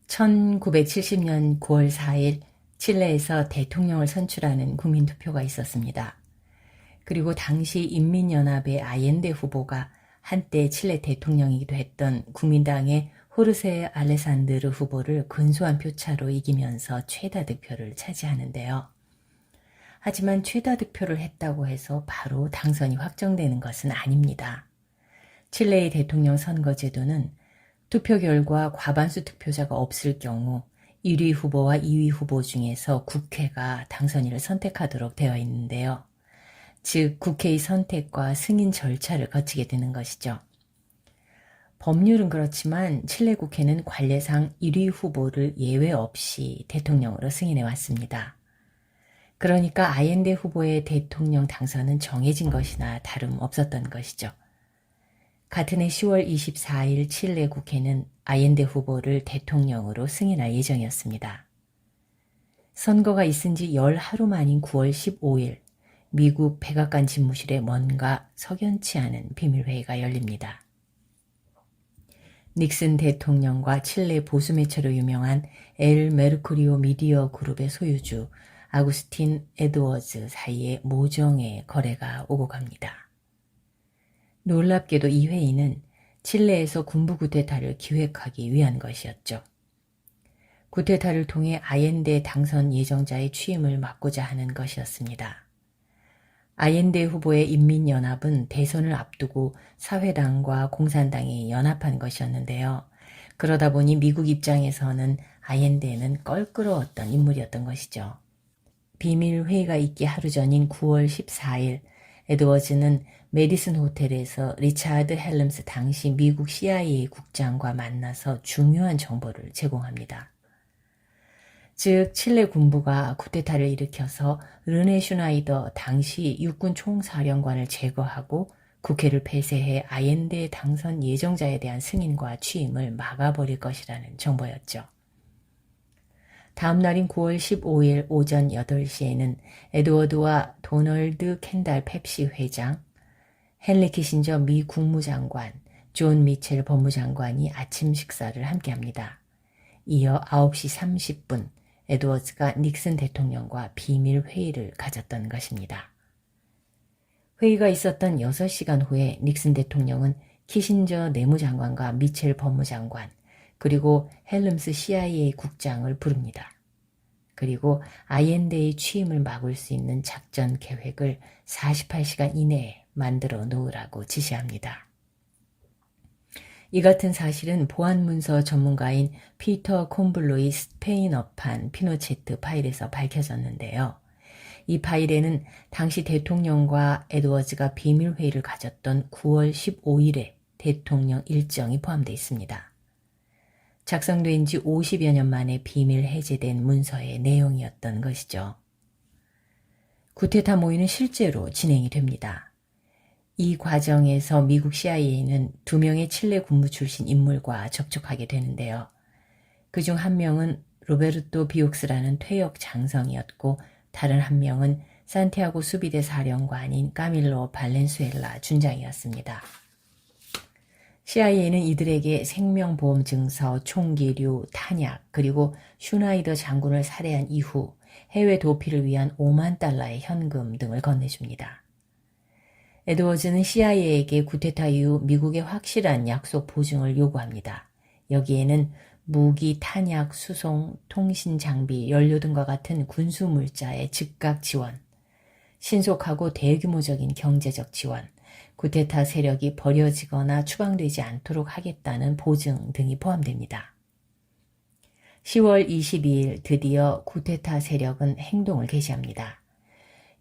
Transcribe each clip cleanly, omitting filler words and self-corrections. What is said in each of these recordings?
1970년 9월 4일 칠레에서 대통령을 선출하는 국민투표가 있었습니다. 그리고 당시 인민연합의 아옌데 후보가 한때 칠레 대통령이기도 했던 국민당의 호르세 알레산드르 후보를 근소한 표차로 이기면서 최다 득표를 차지하는데요. 하지만 최다 득표를 했다고 해서 바로 당선이 확정되는 것은 아닙니다. 칠레의 대통령 선거제도는 투표 결과 과반수 득표자가 없을 경우 1위 후보와 2위 후보 중에서 국회가 당선인을 선택하도록 되어 있는데요. 즉 국회의 선택과 승인 절차를 거치게 되는 것이죠. 법률은 그렇지만 칠레 국회는 관례상 1위 후보를 예외 없이 대통령으로 승인해 왔습니다. 그러니까 아옌데 후보의 대통령 당선은 정해진 것이나 다름없었던 것이죠. 같은 해 10월 24일 칠레 국회는 아옌데 후보를 대통령으로 승인할 예정이었습니다. 선거가 있은 지 열하루 만인 9월 15일 미국 백악관 집무실에 뭔가 석연치 않은 비밀회의가 열립니다. 닉슨 대통령과 칠레 보수 매체로 유명한 엘 메르쿠리오 미디어 그룹의 소유주 아구스틴 에드워즈 사이에 모종의 거래가 오고 갑니다. 놀랍게도 이 회의는 칠레에서 군부 쿠데타를 기획하기 위한 것이었죠. 쿠데타를 통해 아옌데 당선 예정자의 취임을 막고자 하는 것이었습니다. 아옌데 후보의 인민연합은 대선을 앞두고 사회당과 공산당이 연합한 것이었는데요. 그러다 보니 미국 입장에서는 아옌데는 껄끄러웠던 인물이었던 것이죠. 비밀회의가 있기 하루 전인 9월 14일 에드워즈는 메디슨 호텔에서 리차드 헬름스 당시 미국 CIA 국장과 만나서 중요한 정보를 제공합니다. 즉 칠레 군부가 쿠데타를 일으켜서 르네 슈나이더 당시 육군 총사령관을 제거하고 국회를 폐쇄해 아옌데 당선 예정자에 대한 승인과 취임을 막아버릴 것이라는 정보였죠. 다음 날인 9월 15일 오전 8시에는 에드워드와 도널드 켄달 펩시 회장, 헨리 키신저 미 국무장관, 존 미첼 법무장관이 아침 식사를 함께합니다. 이어 9시 30분 에드워즈가 닉슨 대통령과 비밀 회의를 가졌던 것입니다. 회의가 있었던 6시간 후에 닉슨 대통령은 키신저 내무장관과 미첼 법무장관, 그리고 헬름스 CIA 국장을 부릅니다. 그리고 아옌데의 취임을 막을 수 있는 작전 계획을 48시간 이내에 만들어 놓으라고 지시합니다. 이 같은 사실은 보안문서 전문가인 피터 콤블로의 스페인어판 피노체트 파일에서 밝혀졌는데요. 이 파일에는 당시 대통령과 에드워즈가 비밀회의를 가졌던 9월 15일에 대통령 일정이 포함되어 있습니다. 작성된 지 50여 년 만에 비밀 해제된 문서의 내용이었던 것이죠. 쿠데타 모의는 실제로 진행이 됩니다. 이 과정에서 미국 CIA는 2명의 칠레 군부 출신 인물과 접촉하게 되는데요. 그중 한 명은 로베르토 비옥스라는 퇴역 장성이었고 다른 한 명은 산티아고 수비대 사령관인 까밀로 발렌수엘라 준장이었습니다. CIA는 이들에게 생명보험 증서, 총기류, 탄약, 그리고 슈나이더 장군을 살해한 이후 해외 도피를 위한 5만 달러의 현금 등을 건네줍니다. 에드워즈는 CIA에게 쿠데타 이후 미국의 확실한 약속 보증을 요구합니다. 여기에는 무기, 탄약, 수송, 통신 장비, 연료 등과 같은 군수 물자의 즉각 지원, 신속하고 대규모적인 경제적 지원, 쿠데타 세력이 버려지거나 추방되지 않도록 하겠다는 보증 등이 포함됩니다. 10월 22일 드디어 쿠데타 세력은 행동을 개시합니다.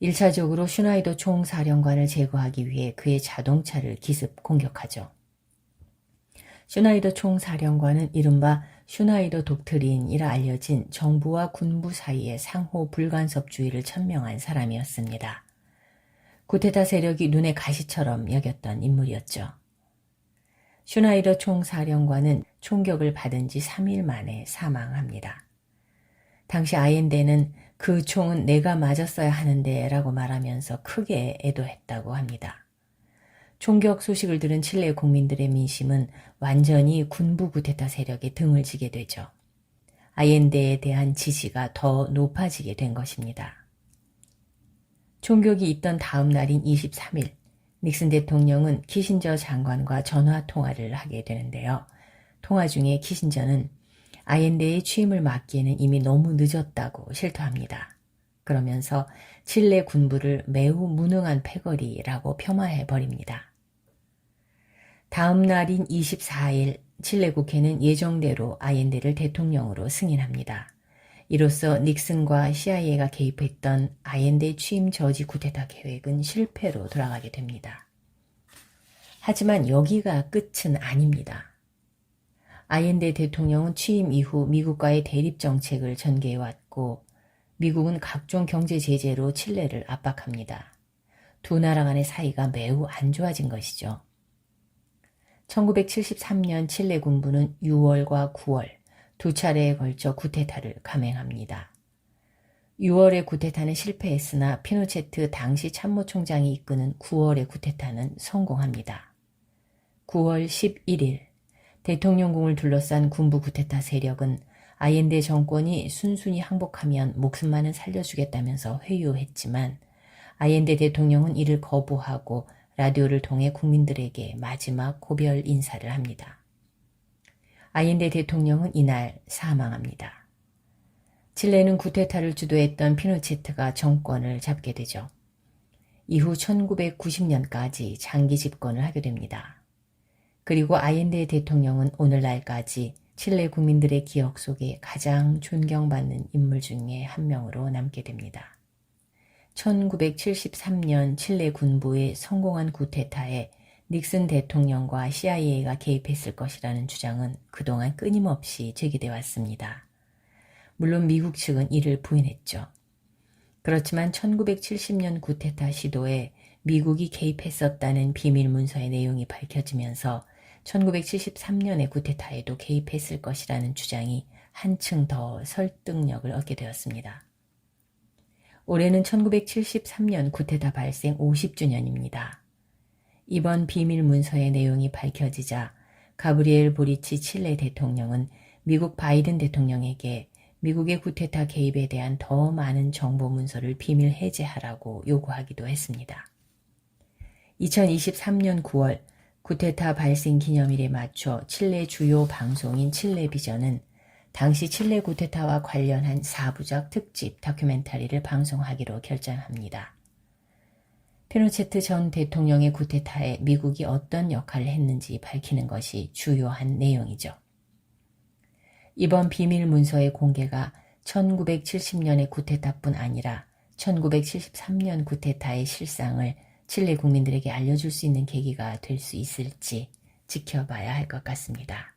1차적으로 슈나이더 총사령관을 제거하기 위해 그의 자동차를 기습 공격하죠. 슈나이더 총사령관은 이른바 슈나이더 독트린이라 알려진 정부와 군부 사이의 상호 불간섭주의를 천명한 사람이었습니다. 쿠데타 세력이 눈의 가시처럼 여겼던 인물이었죠. 슈나이더 총사령관은 총격을 받은 지 3일 만에 사망합니다. 당시 아옌데는 그 총은 내가 맞았어야 하는데 라고 말하면서 크게 애도했다고 합니다. 총격 소식을 들은 칠레 국민들의 민심은 완전히 군부 쿠데타 세력에 등을 지게 되죠. 아옌데에 대한 지지가 더 높아지게 된 것입니다. 총격이 있던 다음 날인 23일, 닉슨 대통령은 키신저 장관과 전화 통화를 하게 되는데요. 통화 중에 키신저는 아옌데의 취임을 막기에는 이미 너무 늦었다고 실토합니다. 그러면서 칠레 군부를 매우 무능한 패거리라고 폄하해 버립니다. 다음 날인 24일 칠레 국회는 예정대로 아옌데를 대통령으로 승인합니다. 이로써 닉슨과 CIA가 개입했던 아옌데 취임 저지 쿠데타 계획은 실패로 돌아가게 됩니다. 하지만 여기가 끝은 아닙니다. 아옌데 대통령은 취임 이후 미국과의 대립 정책을 전개해왔고 미국은 각종 경제 제재로 칠레를 압박합니다. 두 나라 간의 사이가 매우 안 좋아진 것이죠. 1973년 칠레 군부는 6월과 9월 두 차례에 걸쳐 쿠데타를 감행합니다. 6월의 쿠데타는 실패했으나 피노체트 당시 참모총장이 이끄는 9월의 쿠데타는 성공합니다. 9월 11일 대통령궁을 둘러싼 군부 쿠데타 세력은 아옌데 정권이 순순히 항복하면 목숨만은 살려주겠다면서 회유했지만 아옌데 대통령은 이를 거부하고 라디오를 통해 국민들에게 마지막 고별 인사를 합니다. 아옌데 대통령은 이날 사망합니다. 칠레는 쿠데타를 주도했던 피노체트가 정권을 잡게 되죠. 이후 1990년까지 장기 집권을 하게 됩니다. 그리고 아옌데 대통령은 오늘날까지 칠레 국민들의 기억 속에 가장 존경받는 인물 중에 한 명으로 남게 됩니다. 1973년 칠레 군부의 성공한 쿠데타에 닉슨 대통령과 CIA가 개입했을 것이라는 주장은 그동안 끊임없이 제기돼 왔습니다. 물론 미국 측은 이를 부인했죠. 그렇지만 1970년 쿠데타 시도에 미국이 개입했었다는 비밀 문서의 내용이 밝혀지면서 1973년의 쿠데타에도 개입했을 것이라는 주장이 한층 더 설득력을 얻게 되었습니다. 올해는 1973년 쿠데타 발생 50주년입니다. 이번 비밀 문서의 내용이 밝혀지자 가브리엘 보리치 칠레 대통령은 미국 바이든 대통령에게 미국의 쿠데타 개입에 대한 더 많은 정보 문서를 비밀 해제하라고 요구하기도 했습니다. 2023년 9월 쿠데타 발생 기념일에 맞춰 칠레 주요 방송인 칠레비전은 당시 칠레 쿠데타와 관련한 4부작 특집 다큐멘터리를 방송하기로 결정합니다. 피노체트 전 대통령의 쿠데타에 미국이 어떤 역할을 했는지 밝히는 것이 주요한 내용이죠. 이번 비밀 문서의 공개가 1970년의 쿠데타뿐 아니라 1973년 쿠데타의 실상을 칠레 국민들에게 알려줄 수 있는 계기가 될 수 있을지 지켜봐야 할 것 같습니다.